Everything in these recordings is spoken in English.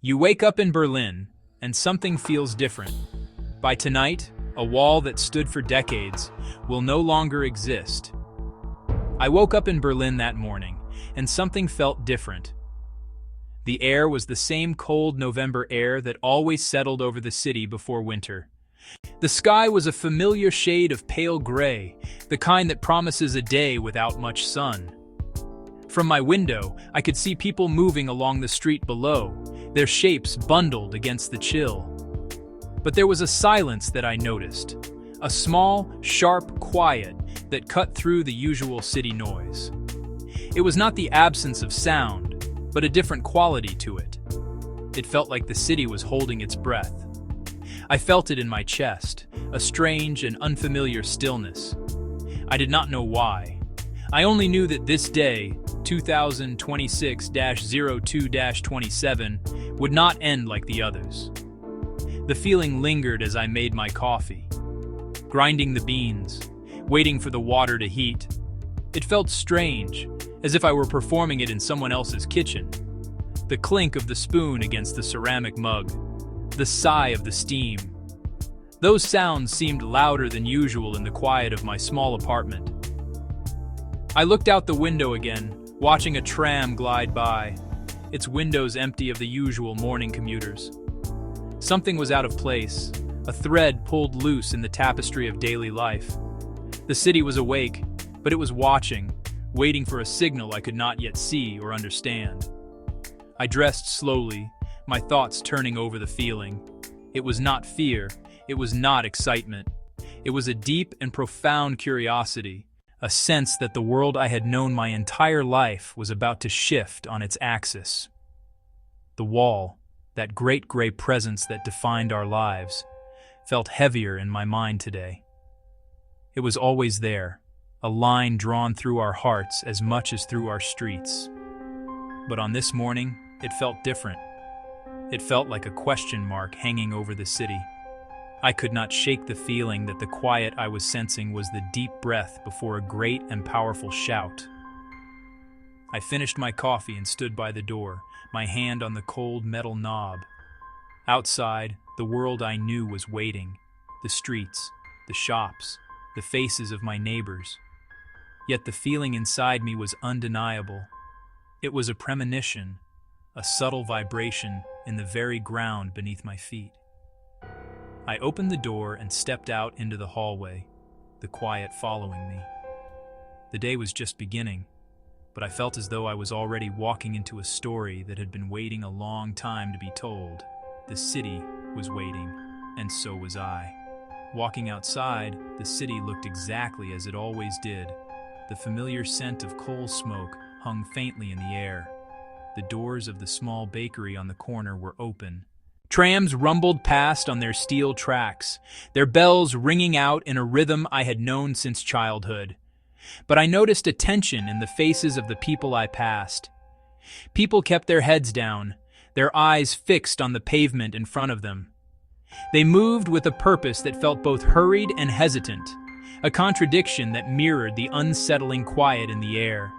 You wake up in Berlin, and something feels different. By tonight, a wall that stood for decades will no longer exist. I woke up in Berlin that morning, and something felt different. The air was the same cold November air that always settled over the city before winter. The sky was a familiar shade of pale gray, the kind that promises a day without much sun. From my window, I could see people moving along the street below, their shapes bundled against the chill. But there was a silence that I noticed, a small, sharp quiet that cut through the usual city noise. It was not the absence of sound, but a different quality to it. It felt like the city was holding its breath. I felt it in my chest, a strange and unfamiliar stillness. I did not know why. I only knew that this day, 2026-02-27, would not end like the others. The feeling lingered as I made my coffee, grinding the beans, waiting for the water to heat. It felt strange, as if I were performing it in someone else's kitchen. The clink of the spoon against the ceramic mug, the sigh of the steam. Those sounds seemed louder than usual in the quiet of my small apartment. I looked out the window again, watching a tram glide by, its windows empty of the usual morning commuters. Something was out of place, a thread pulled loose in the tapestry of daily life. The city was awake, but it was watching, waiting for a signal I could not yet see or understand. I dressed slowly, my thoughts turning over the feeling. It was not fear, it was not excitement. It was a deep and profound curiosity, a sense that the world I had known my entire life was about to shift on its axis. The wall, that great gray presence that defined our lives, felt heavier in my mind today. It was always there, a line drawn through our hearts as much as through our streets. But on this morning, it felt different. It felt like a question mark hanging over the city. I could not shake the feeling that the quiet I was sensing was the deep breath before a great and powerful shout. I finished my coffee and stood by the door, my hand on the cold metal knob. Outside, the world I knew was waiting, the streets, the shops, the faces of my neighbors. Yet the feeling inside me was undeniable. It was a premonition, a subtle vibration in the very ground beneath my feet. I opened the door and stepped out into the hallway, the quiet following me. The day was just beginning, but I felt as though I was already walking into a story that had been waiting a long time to be told. The city was waiting, and so was I. Walking outside, the city looked exactly as it always did. The familiar scent of coal smoke hung faintly in the air. The doors of the small bakery on the corner were open. Trams rumbled past on their steel tracks, their bells ringing out in a rhythm I had known since childhood. But I noticed a tension in the faces of the people I passed. People kept their heads down, their eyes fixed on the pavement in front of them. They moved with a purpose that felt both hurried and hesitant, a contradiction that mirrored the unsettling quiet in the air.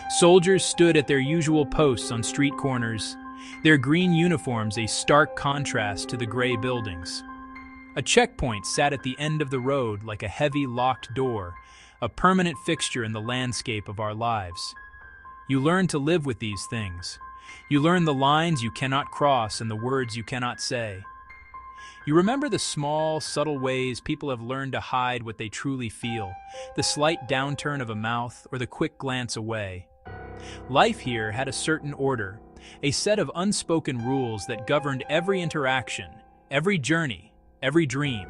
Soldiers stood at their usual posts on street corners, their green uniforms a stark contrast to the gray buildings. A checkpoint sat at the end of the road like a heavy locked door, a permanent fixture in the landscape of our lives. You learn to live with these things. You learn the lines you cannot cross and the words you cannot say. You remember the small, subtle ways people have learned to hide what they truly feel, the slight downturn of a mouth or the quick glance away. Life here had a certain order, a set of unspoken rules that governed every interaction, every journey, every dream.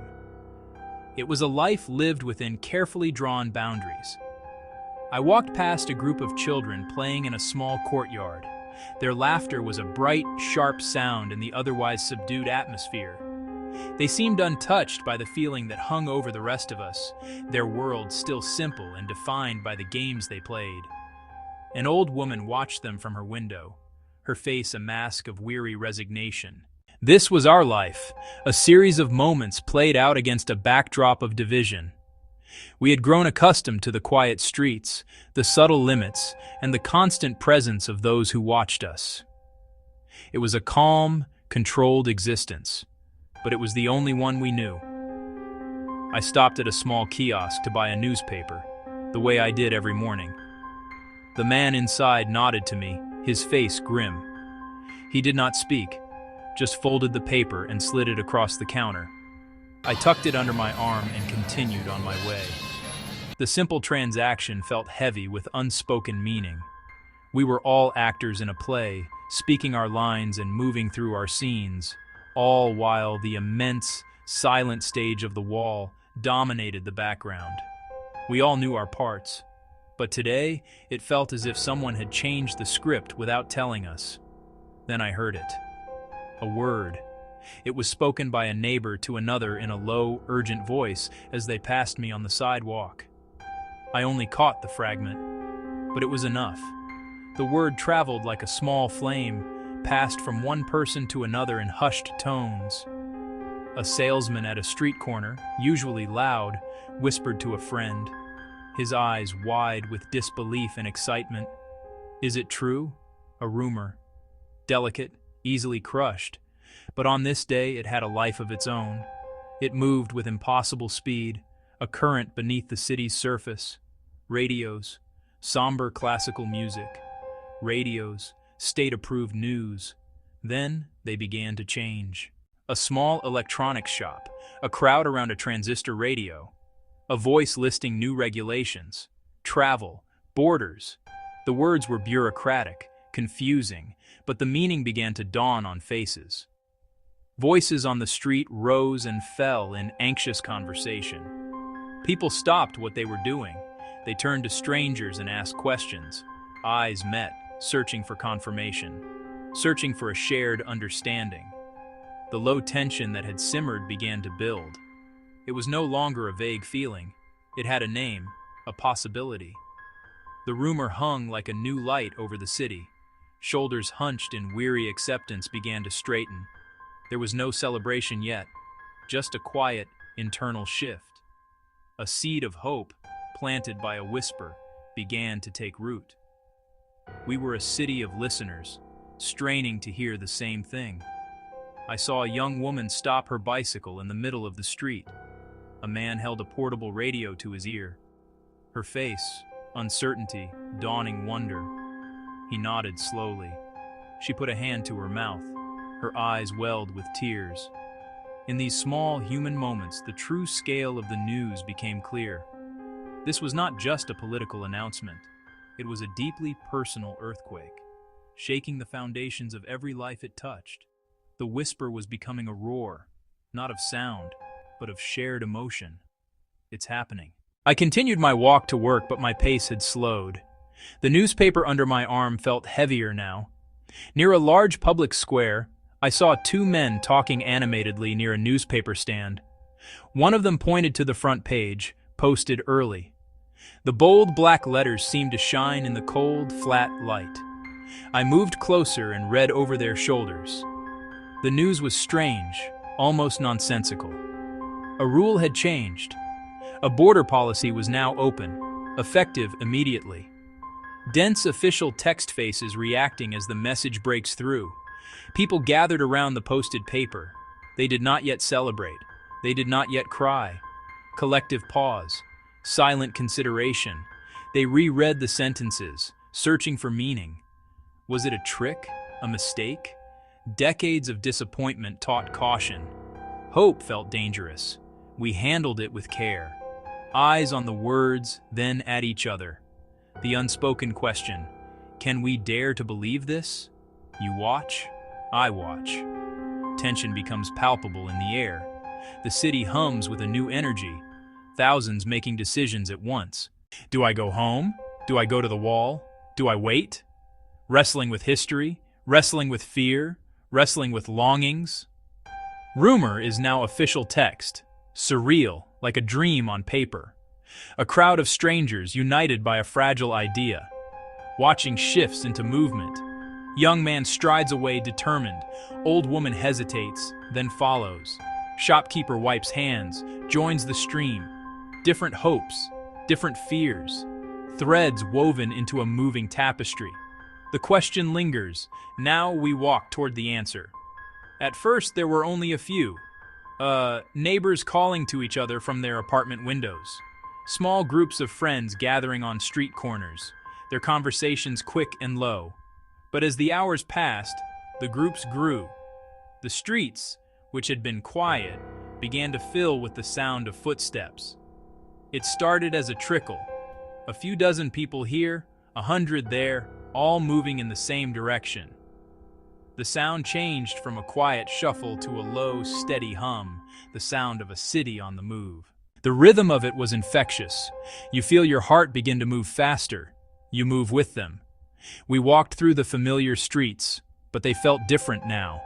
It was a life lived within carefully drawn boundaries. I walked past a group of children playing in a small courtyard. Their laughter was a bright, sharp sound in the otherwise subdued atmosphere. They seemed untouched by the feeling that hung over the rest of us, their world still simple and defined by the games they played. An old woman watched them from her window, her face a mask of weary resignation. This was our life, a series of moments played out against a backdrop of division. We had grown accustomed to the quiet streets, the subtle limits, and the constant presence of those who watched us. It was a calm, controlled existence, but it was the only one we knew. I stopped at a small kiosk to buy a newspaper, the way I did every morning. The man inside nodded to me, his face grim. He did not speak, just folded the paper and slid it across the counter. I tucked it under my arm and continued on my way. The simple transaction felt heavy with unspoken meaning. We were all actors in a play, speaking our lines and moving through our scenes, all while the immense, silent stage of the wall dominated the background. We all knew our parts, but today it felt as if someone had changed the script without telling us. Then I heard it. A word. It was spoken by a neighbor to another in a low, urgent voice as they passed me on the sidewalk. I only caught the fragment, but it was enough. The word traveled like a small flame, passed from one person to another in hushed tones. A salesman at a street corner, usually loud, whispered to a friend, his eyes wide with disbelief and excitement. Is it true? A rumor. Delicate, easily crushed. But on this day it had a life of its own. It moved with impossible speed, a current beneath the city's surface. Radios, somber classical music. Radios, state-approved news. Then they began to change. A small electronics shop, a crowd around a transistor radio, a voice listing new regulations, travel, borders. The words were bureaucratic, confusing, but the meaning began to dawn on faces. Voices on the street rose and fell in anxious conversation. People stopped what they were doing. They turned to strangers and asked questions. Eyes met, searching for confirmation, searching for a shared understanding. The low tension that had simmered began to build. It was no longer a vague feeling. It had a name, a possibility. The rumor hung like a new light over the city. Shoulders hunched in weary acceptance began to straighten. There was no celebration yet, just a quiet, internal shift. A seed of hope, planted by a whisper, began to take root. We were a city of listeners, straining to hear the same thing. I saw a young woman stop her bicycle in the middle of the street. A man held a portable radio to his ear. Her face, uncertainty, dawning wonder. He nodded slowly. She put a hand to her mouth. Her eyes welled with tears. In these small human moments, the true scale of the news became clear. This was not just a political announcement. It was a deeply personal earthquake, shaking the foundations of every life it touched. The whisper was becoming a roar, not of sound, but of shared emotion. It's happening. I continued my walk to work, but my pace had slowed. The newspaper under my arm felt heavier now. Near a large public square, I saw two men talking animatedly near a newspaper stand. One of them pointed to the front page, posted early. The bold black letters seemed to shine in the cold, flat light. I moved closer and read over their shoulders. The news was strange, almost nonsensical. A rule had changed. A border policy was now open, effective immediately. Dense official text faces reacting as the message breaks through. People gathered around the posted paper. They did not yet celebrate. They did not yet cry. Collective pause. Silent consideration. They reread the sentences, searching for meaning. Was it a trick? A mistake? Decades of disappointment taught caution. Hope felt dangerous. We handled it with care. Eyes on the words, then at each other. The unspoken question, can we dare to believe this? You watch, I watch. Tension becomes palpable in the air. The city hums with a new energy. Thousands making decisions at once. Do I go home? Do I go to the wall? Do I wait? Wrestling with history, wrestling with fear, wrestling with longings. Rumor is now official text, surreal, like a dream on paper. A crowd of strangers united by a fragile idea. Watching shifts into movement. Young man strides away determined. Old woman hesitates, then follows. Shopkeeper wipes hands, joins the stream. Different hopes, different fears. Threads woven into a moving tapestry. The question lingers. Now we walk toward the answer. At first, there were only a few. Neighbors calling to each other from their apartment windows. Small groups of friends gathering on street corners, their conversations quick and low. But as the hours passed, the groups grew. The streets, which had been quiet, began to fill with the sound of footsteps. It started as a trickle. A few dozen people here, 100 there, all moving in the same direction. The sound changed from a quiet shuffle to a low, steady hum, the sound of a city on the move. The rhythm of it was infectious. You feel your heart begin to move faster. You move with them. We walked through the familiar streets, but they felt different now.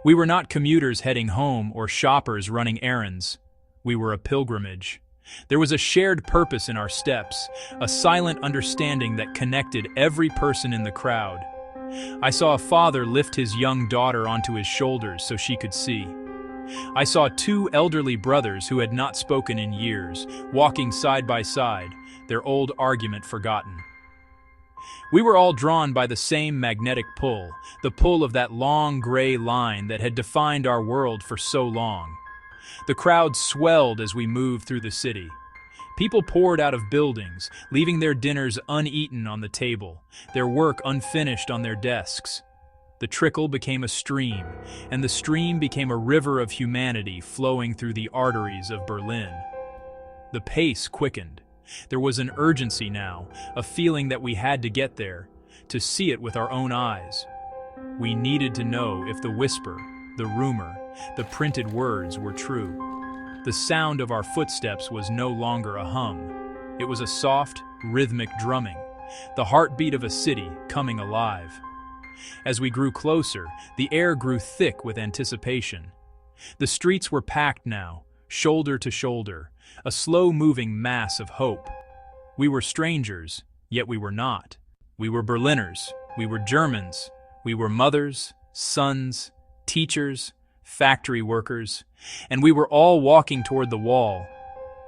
We were not commuters heading home or shoppers running errands. We were a pilgrimage. There was a shared purpose in our steps, a silent understanding that connected every person in the crowd. I saw a father lift his young daughter onto his shoulders so she could see. I saw two elderly brothers who had not spoken in years, walking side by side, their old argument forgotten. We were all drawn by the same magnetic pull, the pull of that long gray line that had defined our world for so long. The crowd swelled as we moved through the city. People poured out of buildings, leaving their dinners uneaten on the table, their work unfinished on their desks. The trickle became a stream, and the stream became a river of humanity flowing through the arteries of Berlin. The pace quickened. There was an urgency now, a feeling that we had to get there, to see it with our own eyes. We needed to know if the whisper, the rumor, the printed words were true. The sound of our footsteps was no longer a hum. It was a soft, rhythmic drumming, the heartbeat of a city coming alive. As we grew closer, the air grew thick with anticipation. The streets were packed now, shoulder to shoulder, a slow-moving mass of hope. We were strangers, yet we were not. We were Berliners, we were Germans, we were mothers, sons, teachers, factory workers, and we were all walking toward the wall.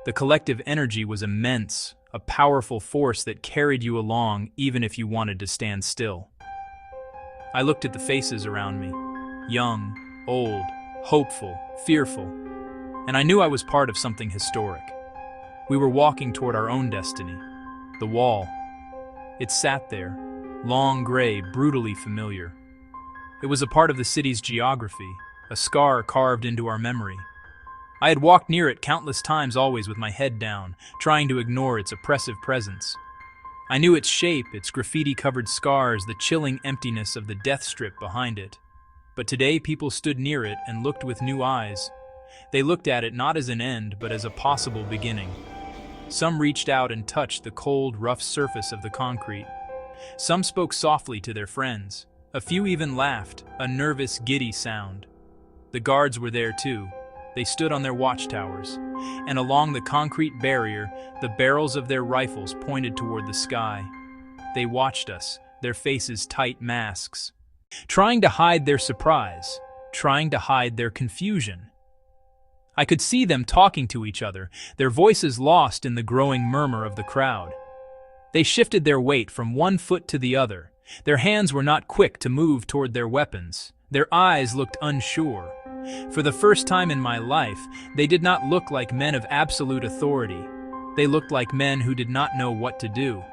The collective energy was immense, a powerful force that carried you along even if you wanted to stand still. I looked at the faces around me, young, old, hopeful, fearful, and I knew I was part of something historic. We were walking toward our own destiny, the wall. It sat there, long gray, brutally familiar. It was a part of the city's geography, a scar carved into our memory. I had walked near it countless times, always with my head down, trying to ignore its oppressive presence. I knew its shape, its graffiti-covered scars, the chilling emptiness of the death strip behind it. But today people stood near it and looked with new eyes. They looked at it not as an end, but as a possible beginning. Some reached out and touched the cold, rough surface of the concrete. Some spoke softly to their friends. A few even laughed, a nervous, giddy sound. The guards were there too. They stood on their watchtowers, and along the concrete barrier, the barrels of their rifles pointed toward the sky. They watched us, their faces tight masks, trying to hide their surprise, trying to hide their confusion. I could see them talking to each other, their voices lost in the growing murmur of the crowd. They shifted their weight from one foot to the other. Their hands were not quick to move toward their weapons. Their eyes looked unsure. For the first time in my life, they did not look like men of absolute authority. They looked like men who did not know what to do.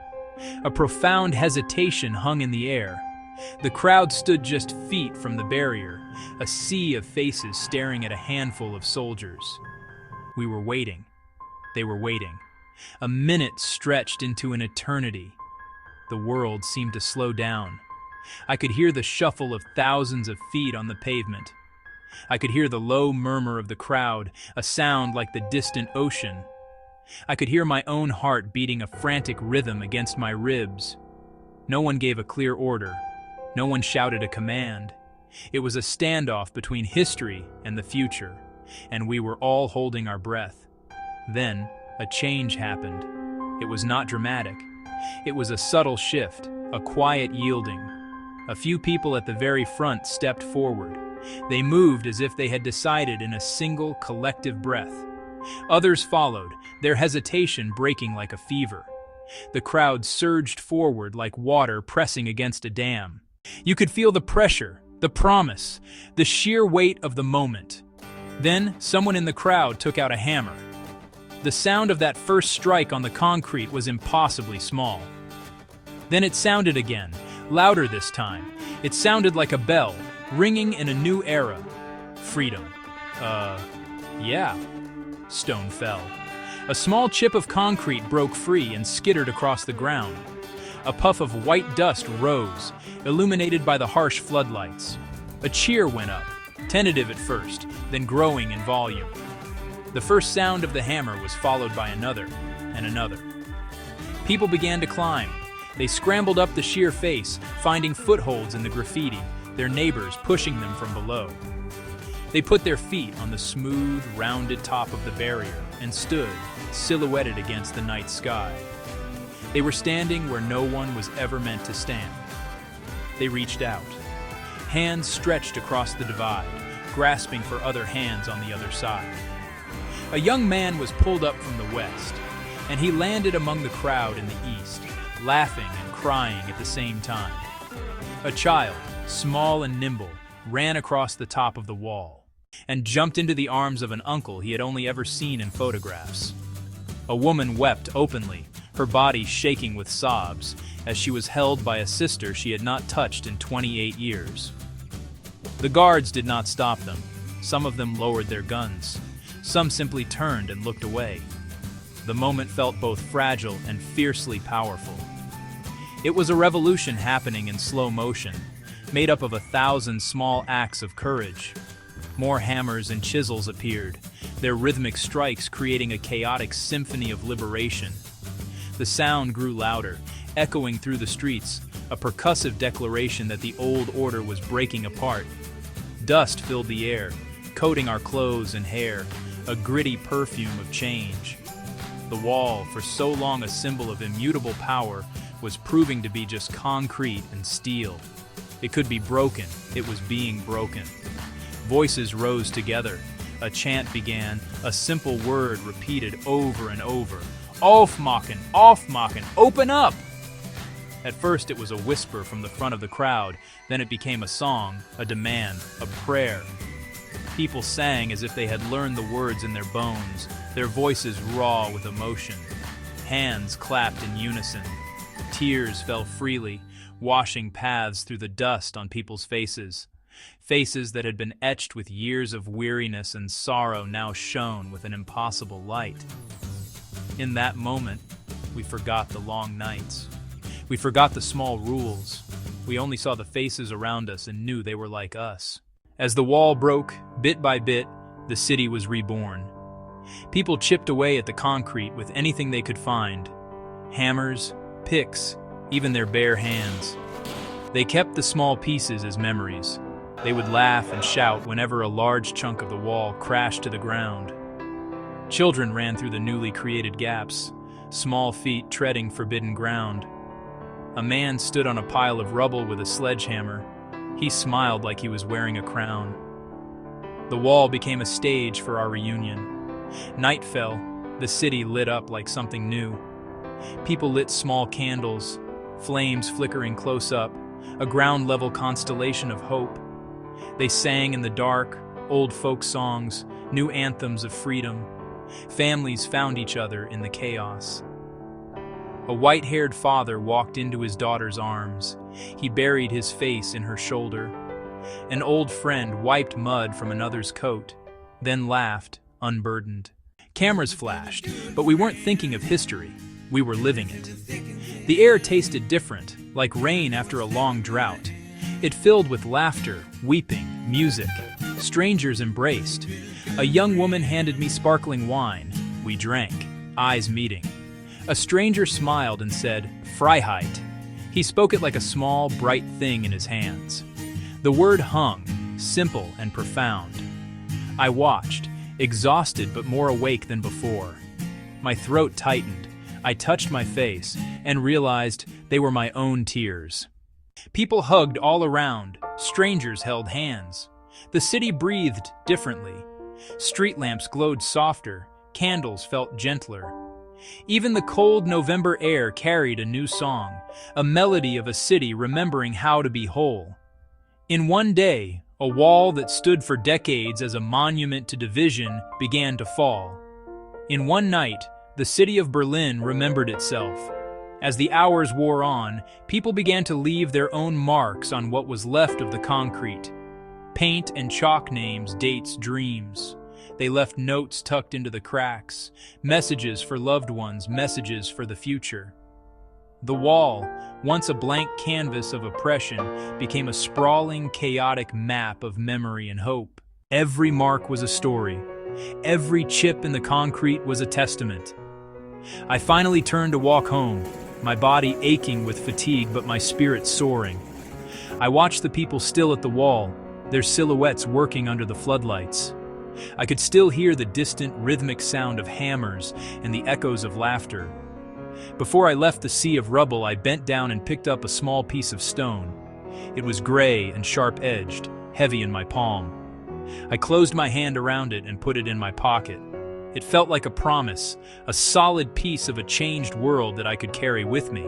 A profound hesitation hung in the air. The crowd stood just feet from the barrier, a sea of faces staring at a handful of soldiers. We were waiting. They were waiting. A minute stretched into an eternity. The world seemed to slow down. I could hear the shuffle of thousands of feet on the pavement. I could hear the low murmur of the crowd, a sound like the distant ocean. I could hear my own heart beating a frantic rhythm against my ribs. No one gave a clear order. No one shouted a command. It was a standoff between history and the future, and we were all holding our breath. Then, a change happened. It was not dramatic. It was a subtle shift, a quiet yielding. A few people at the very front stepped forward. They moved as if they had decided in a single collective breath. Others followed, their hesitation breaking like a fever. The crowd surged forward like water pressing against a dam. You could feel the pressure, the promise, the sheer weight of the moment. Then, someone in the crowd took out a hammer. The sound of that first strike on the concrete was impossibly small. Then it sounded again, louder this time. It sounded like a bell, ringing in a new era. Freedom. Yeah. Stone fell. A small chip of concrete broke free and skittered across the ground. A puff of white dust rose, illuminated by the harsh floodlights. A cheer went up, tentative at first, then growing in volume. The first sound of the hammer was followed by another, and another. People began to climb. They scrambled up the sheer face, finding footholds in the graffiti, their neighbors pushing them from below. They put their feet on the smooth, rounded top of the barrier and stood, silhouetted against the night sky. They were standing where no one was ever meant to stand. They reached out. Hands stretched across the divide, grasping for other hands on the other side. A young man was pulled up from the west, and he landed among the crowd in the east, laughing and crying at the same time. A child, small and nimble, ran across the top of the wall and jumped into the arms of an uncle he had only ever seen in photographs. A woman wept openly, her body shaking with sobs, as she was held by a sister she had not touched in 28 years. The guards did not stop them. Some of them lowered their guns. Some simply turned and looked away. The moment felt both fragile and fiercely powerful. It was a revolution happening in slow motion, made up of 1,000 small acts of courage. More hammers and chisels appeared, their rhythmic strikes creating a chaotic symphony of liberation. The sound grew louder, echoing through the streets, a percussive declaration that the old order was breaking apart. Dust filled the air, coating our clothes and hair, a gritty perfume of change. The wall, for so long a symbol of immutable power, was proving to be just concrete and steel. It could be broken. It was being broken. Voices rose together. A chant began, a simple word repeated over and over. Aufmachen, aufmachen, open up! At first it was a whisper from the front of the crowd, then it became a song, a demand, a prayer. People sang as if they had learned the words in their bones, their voices raw with emotion. Hands clapped in unison. Tears fell freely, washing paths through the dust on people's faces. Faces that had been etched with years of weariness and sorrow now shone with an impossible light. In that moment, we forgot the long nights. We forgot the small rules. We only saw the faces around us and knew they were like us. As the wall broke, bit by bit, the city was reborn. People chipped away at the concrete with anything they could find. Hammers, picks, even their bare hands. They kept the small pieces as memories. They would laugh and shout whenever a large chunk of the wall crashed to the ground. Children ran through the newly created gaps, small feet treading forbidden ground. A man stood on a pile of rubble with a sledgehammer. He smiled like he was wearing a crown. The wall became a stage for our reunion. Night fell, the city lit up like something new. People lit small candles, flames flickering close up, a ground-level constellation of hope. They sang in the dark, old folk songs, new anthems of freedom. Families found each other in the chaos. A white-haired father walked into his daughter's arms. He buried his face in her shoulder. An old friend wiped mud from another's coat, then laughed, unburdened. Cameras flashed, but we weren't thinking of history. We were living it. The air tasted different, like rain after a long drought. It filled with laughter, weeping, music. Strangers embraced. A young woman handed me sparkling wine. We drank, eyes meeting. A stranger smiled and said, Freiheit. He spoke it like a small, bright thing in his hands. The word hung, simple and profound. I watched, exhausted but more awake than before. My throat tightened. I touched my face and realized they were my own tears. People hugged all around. Strangers held hands. The city breathed differently. Street lamps glowed softer. Candles felt gentler. Even the cold November air carried a new song, a melody of a city remembering how to be whole. In one day, a wall that stood for decades as a monument to division began to fall. In one night, the city of Berlin remembered itself. As the hours wore on, people began to leave their own marks on what was left of the concrete. Paint and chalk names, dates, dreams. They left notes tucked into the cracks, messages for loved ones, messages for the future. The wall, once a blank canvas of oppression, became a sprawling, chaotic map of memory and hope. Every mark was a story. Every chip in the concrete was a testament. I finally turned to walk home, my body aching with fatigue but my spirit soaring. I watched the people still at the wall, their silhouettes working under the floodlights. I could still hear the distant, rhythmic sound of hammers and the echoes of laughter. Before I left the sea of rubble, I bent down and picked up a small piece of stone. It was gray and sharp-edged, heavy in my palm. I closed my hand around it and put it in my pocket. It felt like a promise, a solid piece of a changed world that I could carry with me.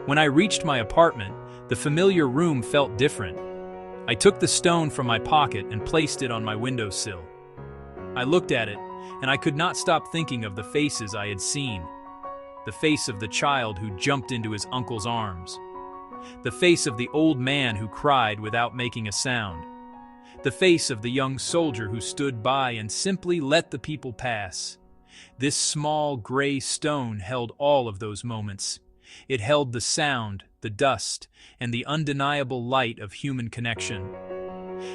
When I reached my apartment, the familiar room felt different. I took the stone from my pocket and placed it on my windowsill. I looked at it, and I could not stop thinking of the faces I had seen. The face of the child who jumped into his uncle's arms. The face of the old man who cried without making a sound. The face of the young soldier who stood by and simply let the people pass. This small gray stone held all of those moments. It held the sound, the dust, and the undeniable light of human connection.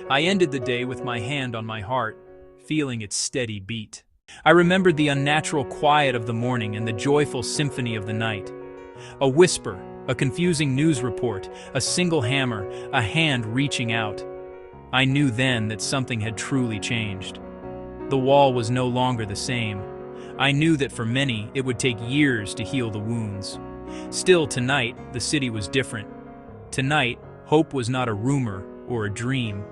I ended the day with my hand on my heart, feeling its steady beat. I remembered the unnatural quiet of the morning and the joyful symphony of the night. A whisper, a confusing news report, a single hammer, a hand reaching out. I knew then that something had truly changed. The wall was no longer the same. I knew that for many, it would take years to heal the wounds. Still, tonight, the city was different. Tonight, hope was not a rumor or a dream.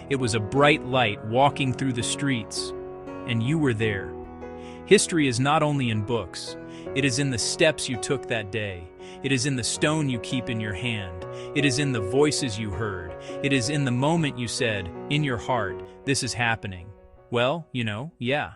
It was a bright light walking through the streets. And you were there. History is not only in books. It is in the steps you took that day. It is in the stone you keep in your hand. It is in the voices you heard. It is in the moment you said, in your heart, this is happening. Well, yeah.